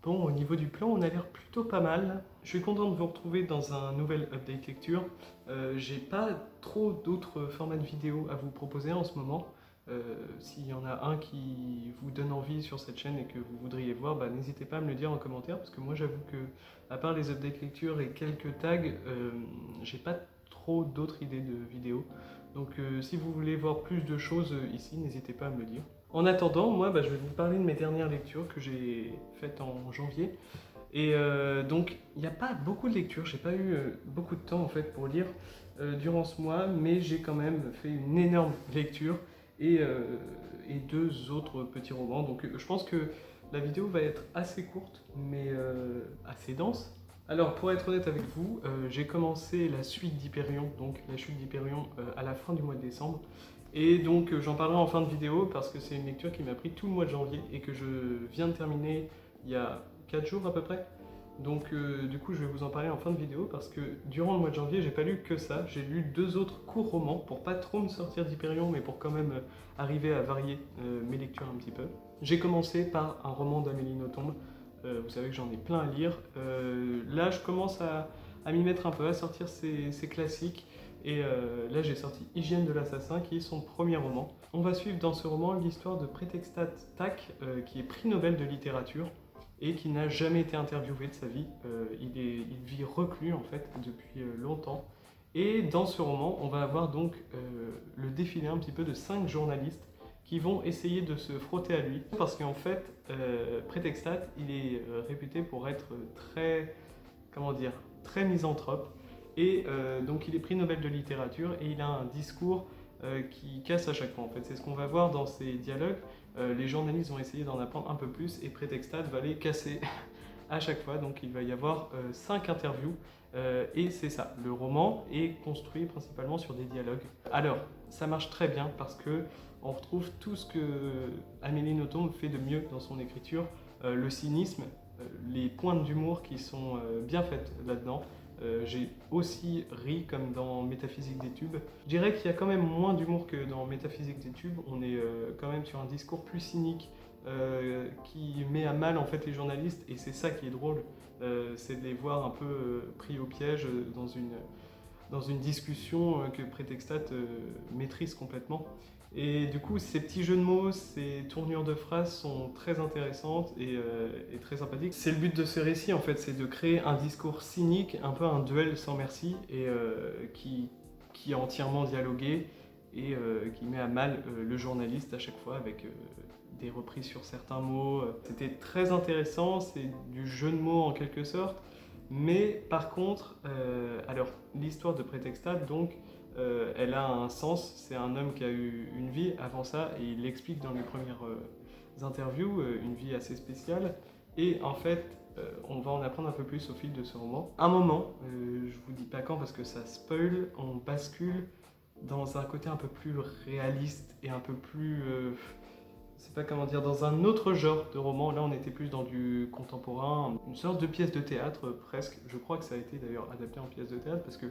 Bon, au niveau du plan, on a l'air plutôt pas mal. Je suis content de vous retrouver dans un nouvel update lecture. J'ai pas trop d'autres formats de vidéos à vous proposer en ce moment. S'il y en a un qui vous donne envie sur cette chaîne et que vous voudriez voir, n'hésitez pas à me le dire en commentaire parce que moi j'avoue que, à part les updates lecture et quelques tags, j'ai pas trop d'autres idées de vidéos. Donc si vous voulez voir plus de choses ici, n'hésitez pas à me le dire. En attendant, moi je vais vous parler de mes dernières lectures que j'ai faites en janvier. Et donc il n'y a pas beaucoup de lectures, j'ai pas eu beaucoup de temps en fait pour lire durant ce mois, mais j'ai quand même fait une énorme lecture et, et deux autres petits romans. Donc je pense que la vidéo va être assez courte, mais assez dense. Alors pour être honnête avec vous, j'ai commencé la suite d'Hyperion, donc la chute d'Hyperion à la fin du mois de décembre. Et donc j'en parlerai en fin de vidéo parce que c'est une lecture qui m'a pris tout le mois de janvier et que je viens de terminer il y a 4 jours à peu près. Donc du coup je vais vous en parler en fin de vidéo parce que durant le mois de janvier j'ai pas lu que ça, j'ai lu deux autres courts romans pour pas trop me sortir d'Hyperion mais pour quand même arriver à varier mes lectures un petit peu. J'ai commencé par un roman d'Amélie Nothomb, vous savez que j'en ai plein à lire. Là je commence à m'y mettre un peu, à sortir ces classiques. Et là j'ai sorti Hygiène de l'assassin qui est son premier roman. On va suivre dans ce roman l'histoire de Prétextat Tak qui est prix Nobel de littérature et qui n'a jamais été interviewé de sa vie. Il vit reclus en fait depuis longtemps. Et dans ce roman, on va avoir donc le défilé un petit peu de 5 journalistes qui vont essayer de se frotter à lui. Parce qu'en fait, Prétextat, il est réputé pour être très, comment dire, très misanthrope. Et donc il est prix Nobel de littérature et il a un discours qui casse à chaque fois en fait. C'est ce qu'on va voir dans ces dialogues. Les journalistes vont essayer d'en apprendre un peu plus et Prétextat va les casser à chaque fois. Donc il va y avoir 5 interviews et c'est ça. Le roman est construit principalement sur des dialogues. Alors ça marche très bien parce que on retrouve tout ce que Amélie Nothomb fait de mieux dans son écriture. Le cynisme, les pointes d'humour qui sont bien faites là-dedans. J'ai aussi ri comme dans Métaphysique des tubes. Je dirais qu'il y a quand même moins d'humour que dans Métaphysique des tubes. On est quand même sur un discours plus cynique qui met à mal en fait les journalistes et c'est ça qui est drôle. C'est de les voir un peu pris au piège dans une discussion que Prétextat maîtrise complètement. Et du coup, ces petits jeux de mots, ces tournures de phrases sont très intéressantes et très sympathiques. C'est le but de ce récit, en fait, c'est de créer un discours cynique, un peu un duel sans merci, et qui est entièrement dialogué et qui met à mal le journaliste à chaque fois avec des reprises sur certains mots. C'était très intéressant, c'est du jeu de mots en quelque sorte, mais par contre, alors l'histoire de Prétextat, donc, elle a un sens, c'est un homme qui a eu une vie avant ça et il l'explique dans les premières interviews, une vie assez spéciale et en fait on va en apprendre un peu plus au fil de ce roman. Un moment, je vous dis pas quand parce que ça spoil, on bascule dans un côté un peu plus réaliste et un peu plus, je sais pas comment dire, dans un autre genre de roman. Là on était plus dans du contemporain, une sorte de pièce de théâtre presque, je crois que ça a été d'ailleurs adapté en pièce de théâtre parce que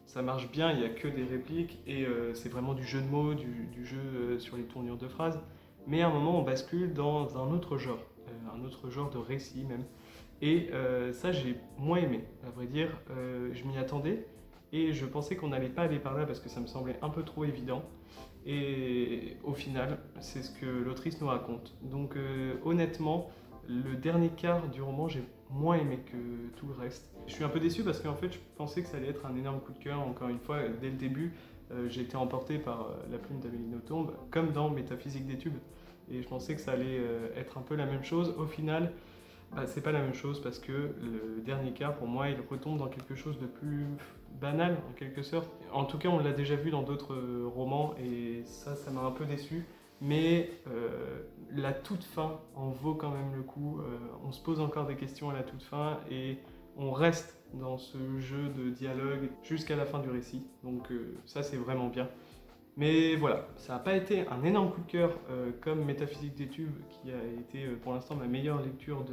ça marche bien, il n'y a que des répliques et c'est vraiment du jeu de mots, du jeu sur les tournures de phrases. Mais à un moment, on bascule dans un autre genre de récit même. Et ça, j'ai moins aimé, à vrai dire. Je m'y attendais et je pensais qu'on n'allait pas aller par là parce que ça me semblait un peu trop évident. Et au final, c'est ce que l'autrice nous raconte. Donc honnêtement, le dernier quart du roman, j'ai moins aimé que tout le reste. Je suis un peu déçu parce qu'en fait, je pensais que ça allait être un énorme coup de cœur. Encore une fois, dès le début, j'ai été emporté par la plume d'Amélie Nothomb, comme dans Métaphysique des tubes. Et je pensais que ça allait être un peu la même chose. Au final, c'est pas la même chose parce que le dernier quart, pour moi, il retombe dans quelque chose de plus banal en quelque sorte. En tout cas, on l'a déjà vu dans d'autres romans et ça m'a un peu déçu. Mais la toute fin en vaut quand même le coup. On se pose encore des questions à la toute fin et on reste dans ce jeu de dialogue jusqu'à la fin du récit. Donc ça, c'est vraiment bien. Mais voilà, ça n'a pas été un énorme coup de cœur comme Métaphysique des tubes, qui a été pour l'instant ma meilleure lecture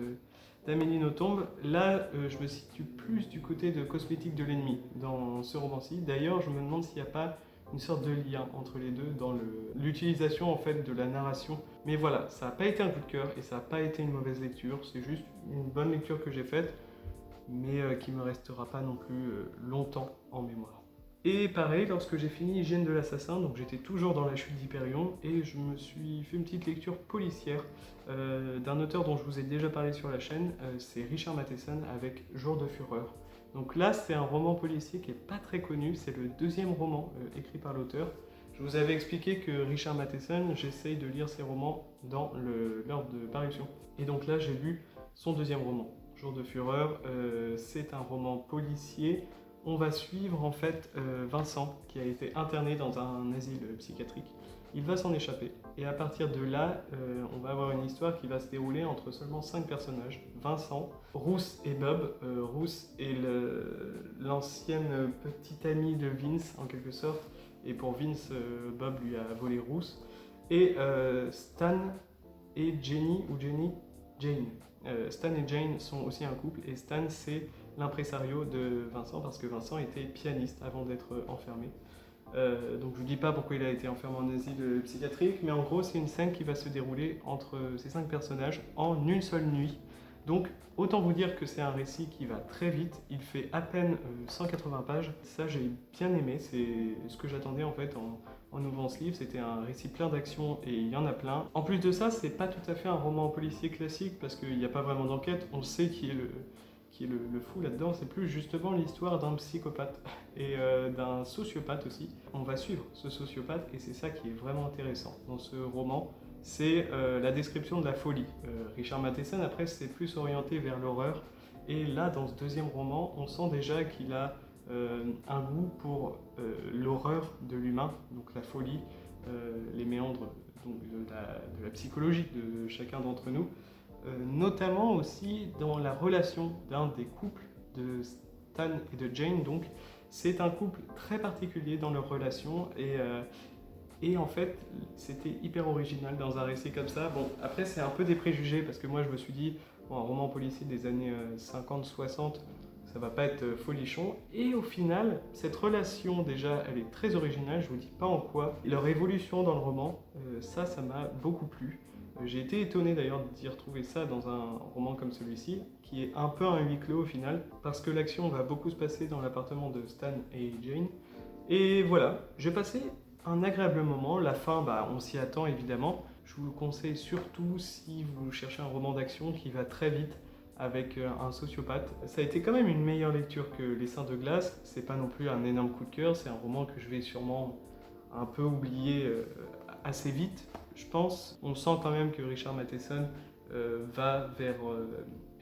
d'Amélie Nothomb. Là, je me situe plus du côté de Cosmétique de l'ennemi dans ce roman-ci. D'ailleurs, je me demande s'il n'y a pas une sorte de lien entre les deux dans l'utilisation en fait de la narration. Mais voilà, ça n'a pas été un coup de cœur et ça n'a pas été une mauvaise lecture, c'est juste une bonne lecture que j'ai faite, mais qui ne me restera pas non plus longtemps en mémoire. Et pareil, lorsque j'ai fini Hygiène de l'assassin, donc j'étais toujours dans la chute d'Hyperion, et je me suis fait une petite lecture policière d'un auteur dont je vous ai déjà parlé sur la chaîne, c'est Richard Matheson avec Jour de Fureur. Donc là, c'est un roman policier qui n'est pas très connu, c'est le deuxième roman écrit par l'auteur. Je vous avais expliqué que Richard Matheson, j'essaye de lire ses romans dans l'ordre de parution. Et donc là, j'ai lu son deuxième roman, Jour de Fureur. C'est un roman policier. On va suivre en fait Vincent, qui a été interné dans un asile psychiatrique. Il va s'en échapper. Et à partir de là, on va avoir une histoire qui va se dérouler entre seulement 5 personnages. Vincent, Rousse et Bob. Rousse est l'ancienne petite amie de Vince, en quelque sorte. Et pour Vince, Bob lui a volé Rousse. Et Stan et Jenny, ou Jenny, Jane. Stan et Jane sont aussi un couple. Et Stan, c'est l'impresario de Vincent, parce que Vincent était pianiste avant d'être enfermé. Donc je vous dis pas pourquoi il a été enfermé en asile psychiatrique, mais en gros c'est une scène qui va se dérouler entre ces 5 personnages en une seule nuit. Donc autant vous dire que c'est un récit qui va très vite, il fait à peine 180 pages. Ça j'ai bien aimé, c'est ce que j'attendais en fait en ouvrant ce livre, c'était un récit plein d'action et il y en a plein. En plus de ça, c'est pas tout à fait un roman policier classique parce qu'il n'y a pas vraiment d'enquête, on sait qui est le fou là-dedans, c'est plus justement l'histoire d'un psychopathe et d'un sociopathe aussi. On va suivre ce sociopathe et c'est ça qui est vraiment intéressant dans ce roman, c'est la description de la folie. Richard Matheson, après, c'est plus orienté vers l'horreur et là, dans ce deuxième roman, on sent déjà qu'il a un goût pour l'horreur de l'humain, donc la folie, les méandres donc, de la psychologie de chacun d'entre nous. Notamment aussi dans la relation d'un des couples de Stan et de Jane. Donc c'est un couple très particulier dans leur relation et en fait c'était hyper original dans un récit comme ça. Bon, après c'est un peu des préjugés parce que moi je me suis dit bon, un roman policier des années 50-60 ça va pas être folichon, et au final cette relation déjà elle est très originale, je vous dis pas en quoi, et leur évolution dans le roman, ça m'a beaucoup plu. J'ai été étonné d'ailleurs d'y retrouver ça dans un roman comme celui-ci, qui est un peu un huis clos au final, parce que l'action va beaucoup se passer dans l'appartement de Stan et Jane. Et voilà, j'ai passé un agréable moment. La fin, bah, on s'y attend évidemment. Je vous le conseille surtout si vous cherchez un roman d'action qui va très vite avec un sociopathe. Ça a été quand même une meilleure lecture que Les Seins de Glace. C'est pas non plus un énorme coup de cœur, c'est un roman que je vais sûrement un peu oublier assez vite, je pense. On sent quand même que Richard Matheson va vers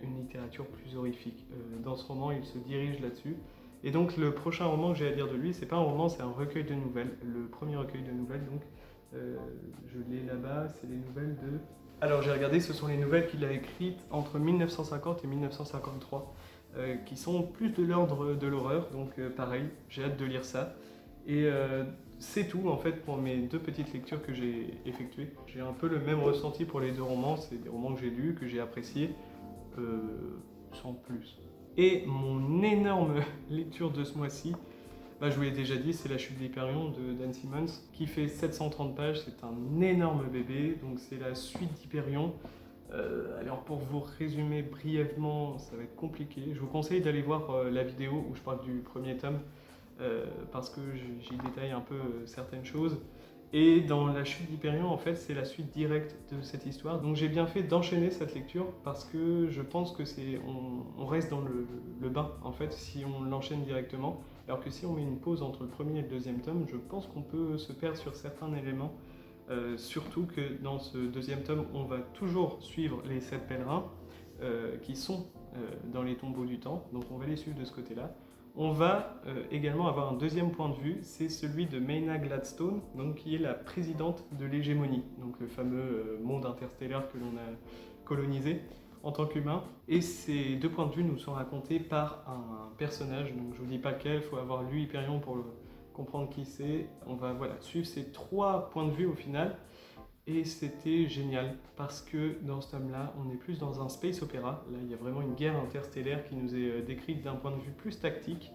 une littérature plus horrifique. Dans ce roman, il se dirige là-dessus. Et donc le prochain roman que j'ai à lire de lui, c'est pas un roman, c'est un recueil de nouvelles. Le premier recueil de nouvelles, donc je l'ai là-bas, c'est les nouvelles de... Alors j'ai regardé, ce sont les nouvelles qu'il a écrites entre 1950 et 1953, qui sont plus de l'ordre de l'horreur, donc pareil, j'ai hâte de lire ça. Et c'est tout en fait pour mes 2 petites lectures que j'ai effectuées. J'ai un peu le même ressenti pour les 2 romans, c'est des romans que j'ai lus, que j'ai appréciés, sans plus. Et mon énorme lecture de ce mois-ci, bah, je vous l'ai déjà dit, c'est La Chute d'Hyperion de Dan Simmons, qui fait 730 pages, c'est un énorme bébé, donc c'est la suite d'Hyperion. Alors pour vous résumer brièvement, ça va être compliqué. Je vous conseille d'aller voir la vidéo où je parle du premier tome, parce que j'y détaille un peu certaines choses. Et dans La Chute d'Hyperion, en fait, c'est la suite directe de cette histoire. Donc j'ai bien fait d'enchaîner cette lecture parce que je pense que on reste dans le bain, en fait, si on l'enchaîne directement. Alors que si on met une pause entre le premier et le deuxième tome, je pense qu'on peut se perdre sur certains éléments. Surtout que dans ce deuxième tome, on va toujours suivre les 7 pèlerins qui sont dans les tombeaux du temps. Donc on va les suivre de ce côté-là. On va également avoir un deuxième point de vue, c'est celui de Mayna Gladstone, donc, qui est la présidente de l'hégémonie, donc le fameux monde interstellaire que l'on a colonisé en tant qu'humain. Et ces 2 points de vue nous sont racontés par un personnage, donc je ne vous dis pas lequel, il faut avoir lu Hyperion pour comprendre qui c'est. On va suivre ces 3 points de vue au final. Et c'était génial parce que dans ce tome-là, on est plus dans un space opéra. Là, il y a vraiment une guerre interstellaire qui nous est décrite d'un point de vue plus tactique,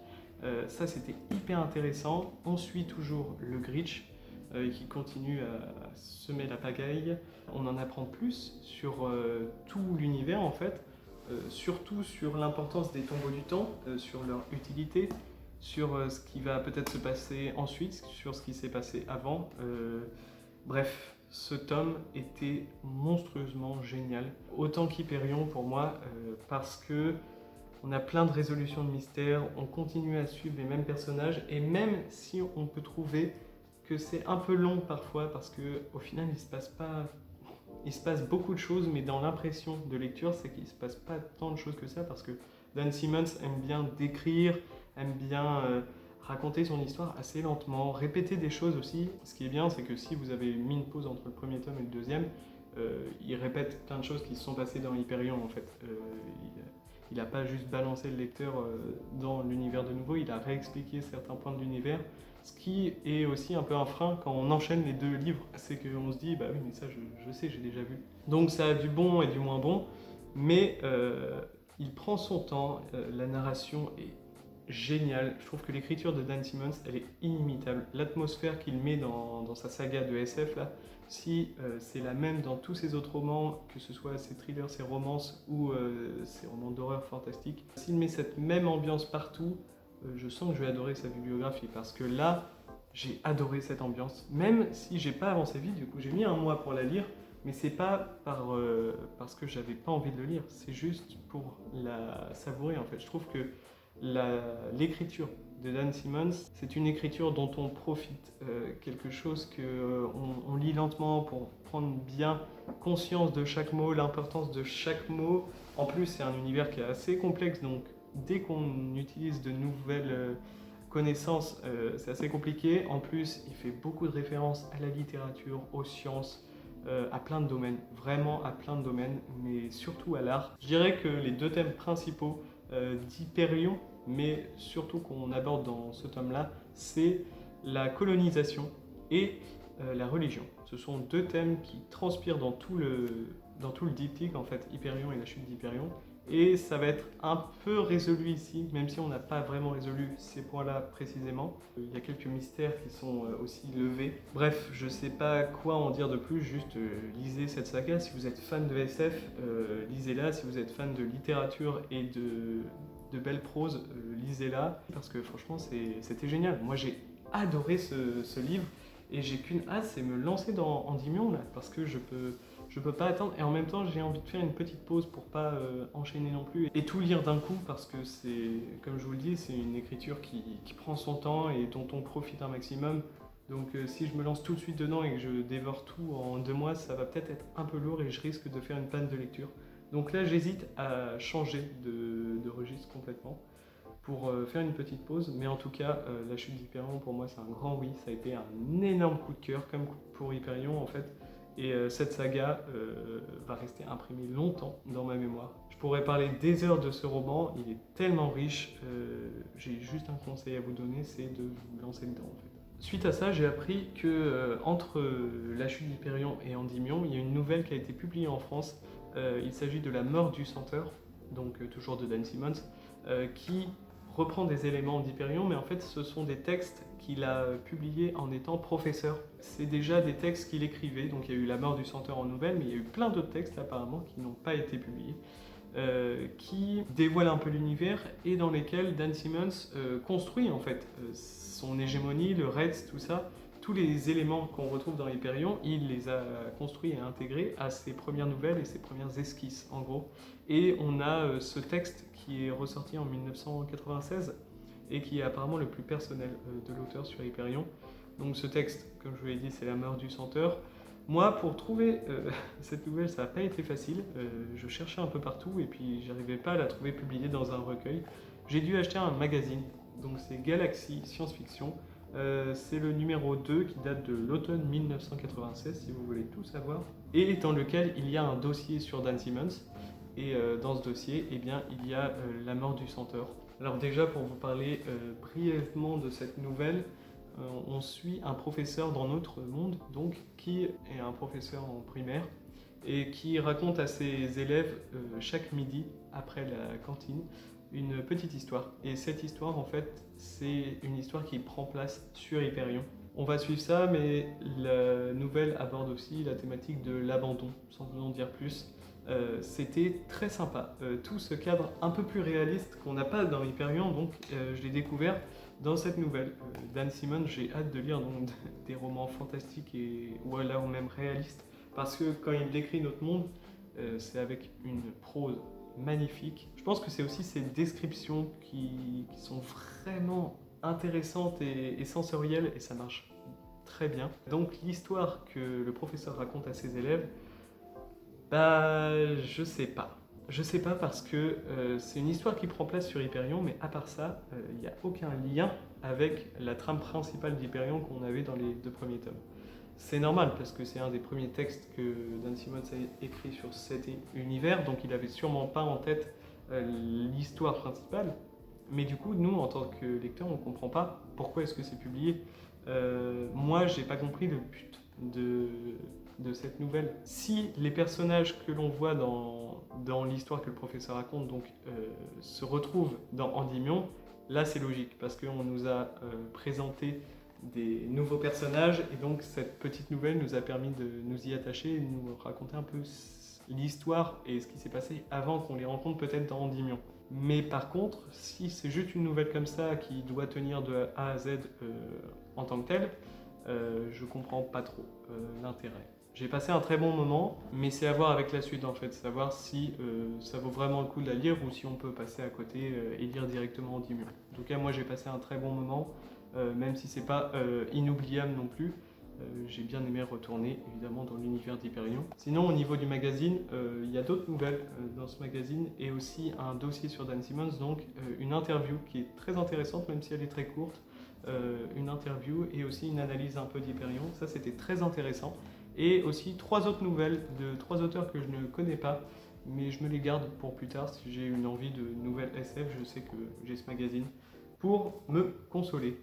Ça, c'était hyper intéressant. On suit toujours le Gritch qui continue à semer la pagaille. On en apprend plus sur tout l'univers en fait, surtout sur l'importance des tombeaux du temps, sur leur utilité, sur ce qui va peut-être se passer ensuite, sur ce qui s'est passé avant. Bref, ce tome était monstrueusement génial, autant qu'Hyperion pour moi, parce que on a plein de résolutions de mystères, on continue à suivre les mêmes personnages, et même si on peut trouver que c'est un peu long parfois, parce qu'au final il se passe beaucoup de choses, mais dans l'impression de lecture, c'est qu'il ne se passe pas tant de choses que ça, parce que Dan Simmons aime bien décrire, aime bien raconter son histoire assez lentement, répéter des choses aussi. Ce qui est bien, c'est que si vous avez mis une pause entre le premier tome et le deuxième, il répète plein de choses qui se sont passées dans Hyperion en fait. Il n'a pas juste balancé le lecteur dans l'univers de nouveau, il a réexpliqué certains points de l'univers. Ce qui est aussi un peu un frein quand on enchaîne les deux livres, c'est qu'on se dit, bah oui, mais ça je sais, j'ai déjà vu. Donc ça a du bon et du moins bon, mais il prend son temps, la narration est géniale. Je trouve que l'écriture de Dan Simmons, elle est inimitable. L'atmosphère qu'il met dans sa saga de SF, là, si c'est la même dans tous ses autres romans, que ce soit ses thrillers, ses romances ou ses romans d'horreur fantastiques, s'il met cette même ambiance partout, je sens que je vais adorer sa bibliographie, parce que là, j'ai adoré cette ambiance. Même si j'ai pas avancé vite, du coup, j'ai mis un mois pour la lire, mais c'est pas parce que j'avais pas envie de le lire, c'est juste pour la savourer en fait. Je trouve que l'écriture de Dan Simmons, c'est une écriture dont on profite, quelque chose qu'on lit lentement pour prendre bien conscience de chaque mot, l'importance de chaque mot. En plus, c'est un univers qui est assez complexe, donc dès qu'on utilise de nouvelles connaissances, c'est assez compliqué. En plus, il fait beaucoup de références à la littérature, aux sciences, à plein de domaines, vraiment à plein de domaines, mais surtout à l'art. Je dirais que les deux thèmes principaux d'Hyperion, mais surtout qu'on aborde dans ce tome-là, c'est la colonisation et la religion. Ce sont deux thèmes qui transpirent dans tout le diptyque, en fait, Hyperion et la chute d'Hyperion. Et ça va être un peu résolu ici, même si on n'a pas vraiment résolu ces points-là précisément. Il y a quelques mystères qui sont aussi levés. Bref, je sais pas quoi en dire de plus, juste lisez cette saga. Si vous êtes fan de SF, lisez-la. Si vous êtes fan de littérature et de belle prose, lisez-la. Parce que franchement, c'était génial. Moi, j'ai adoré ce livre. Et j'ai qu'une hâte, c'est me lancer dans Endymion, là, parce que je peux pas attendre. Et en même temps, j'ai envie de faire une petite pause pour pas enchaîner non plus et tout lire d'un coup, parce que c'est, comme je vous le dis, c'est une écriture qui prend son temps et dont on profite un maximum. Donc si je me lance tout de suite dedans et que je dévore tout en 2 mois, ça va peut-être être un peu lourd et je risque de faire une panne de lecture. Donc là, j'hésite à changer de registre complètement pour faire une petite pause, mais en tout cas, la chute d'Hyperion, pour moi, c'est un grand oui. Ça a été un énorme coup de cœur, comme pour Hyperion, en fait. Et cette saga va rester imprimée longtemps dans ma mémoire. Je pourrais parler des heures de ce roman, il est tellement riche. J'ai juste un conseil à vous donner, c'est de vous lancer dedans, en fait. Suite à ça, j'ai appris que entre la chute d'Hyperion et Endymion, il y a une nouvelle qui a été publiée en France. Il s'agit de La mort du Centaure, donc toujours de Dan Simmons, qui reprend des éléments d'Hyperion, mais en fait ce sont des textes qu'il a publiés en étant professeur. C'est déjà des textes qu'il écrivait, donc il y a eu La mort du Centaure en nouvelle, mais il y a eu plein d'autres textes apparemment qui n'ont pas été publiés, qui dévoilent un peu l'univers et dans lesquels Dan Simmons construit en fait son hégémonie, le Reds, tout ça. Tous les éléments qu'on retrouve dans Hyperion, il les a construits et intégrés à ses premières nouvelles et ses premières esquisses, en gros. Et on a ce texte qui est ressorti en 1996 et qui est apparemment le plus personnel de l'auteur sur Hyperion. Donc ce texte, comme je vous l'ai dit, c'est La mort du Centaure. Moi, pour trouver cette nouvelle, ça n'a pas été facile. Je cherchais un peu partout et puis j'arrivais pas à la trouver publiée dans un recueil. J'ai dû acheter un magazine, donc c'est Galaxy Science Fiction. C'est le numéro 2 qui date de l'automne 1996, si vous voulez tout savoir, et dans lequel il y a un dossier sur Dan Simmons. Et dans ce dossier, eh bien, il y a La mort du Centaure. Alors déjà, pour vous parler brièvement de cette nouvelle, on suit un professeur dans notre monde, donc, qui est un professeur en primaire, et qui raconte à ses élèves chaque midi, après la cantine, une petite histoire. Et cette histoire, en fait, c'est une histoire qui prend place sur Hyperion. On va suivre ça, mais la nouvelle aborde aussi la thématique de l'abandon, sans vous en dire plus. C'était très sympa. Tout ce cadre un peu plus réaliste qu'on n'a pas dans Hyperion, donc je l'ai découvert dans cette nouvelle. Dan Simmons, j'ai hâte de lire donc, des romans fantastiques ou alors même réalistes, parce que quand il décrit notre monde, c'est avec une prose magnifique. Je pense que c'est aussi ces descriptions qui sont vraiment intéressantes et sensorielles, et ça marche très bien. Donc l'histoire que le professeur raconte à ses élèves, bah je sais pas. Je sais pas parce que c'est une histoire qui prend place sur Hyperion, mais à part ça, il n'y a aucun lien avec la trame principale d'Hyperion qu'on avait dans les 2 premiers tomes. C'est normal parce que c'est un des premiers textes que Dan Simmons a écrit sur cet univers, donc il avait sûrement pas en tête l'histoire principale. Mais du coup, nous, en tant que lecteurs, on comprend pas pourquoi est-ce que c'est publié. Moi, j'ai pas compris le but de cette nouvelle. Si les personnages que l'on voit dans l'histoire que le professeur raconte donc, se retrouvent dans Endymion, là c'est logique parce qu'on nous a présenté des nouveaux personnages et donc cette petite nouvelle nous a permis de nous y attacher et de nous raconter un peu l'histoire et ce qui s'est passé avant qu'on les rencontre peut-être dans Endymion. Mais par contre, si c'est juste une nouvelle comme ça qui doit tenir de A à Z en tant que telle, je comprends pas trop l'intérêt. J'ai passé un très bon moment, mais c'est à voir avec la suite en fait, savoir si ça vaut vraiment le coup de la lire ou si on peut passer à côté et lire directement Endymion. En tout cas, moi j'ai passé un très bon moment, même si c'est pas inoubliable non plus. J'ai bien aimé retourner évidemment dans l'univers d'Hyperion. Sinon au niveau du magazine, il y a d'autres nouvelles dans ce magazine et aussi un dossier sur Dan Simmons, donc une interview qui est très intéressante même si elle est très courte, une interview et aussi une analyse un peu d'Hyperion, ça c'était très intéressant. Et aussi 3 autres nouvelles de 3 auteurs que je ne connais pas, mais je me les garde pour plus tard si j'ai une envie de nouvelles SF, je sais que j'ai ce magazine pour me consoler.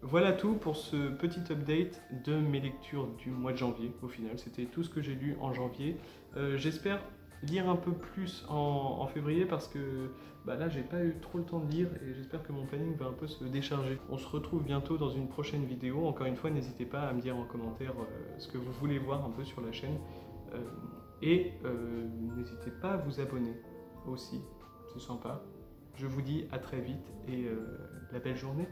Voilà tout pour ce petit update de mes lectures du mois de janvier. Au final, c'était tout ce que j'ai lu en janvier. J'espère lire un peu plus en février parce que là, j'ai pas eu trop le temps de lire et j'espère que mon planning va un peu se décharger. On se retrouve bientôt dans une prochaine vidéo. Encore une fois, n'hésitez pas à me dire en commentaire ce que vous voulez voir un peu sur la chaîne. Et n'hésitez pas à vous abonner aussi, c'est sympa. Je vous dis à très vite et la belle journée.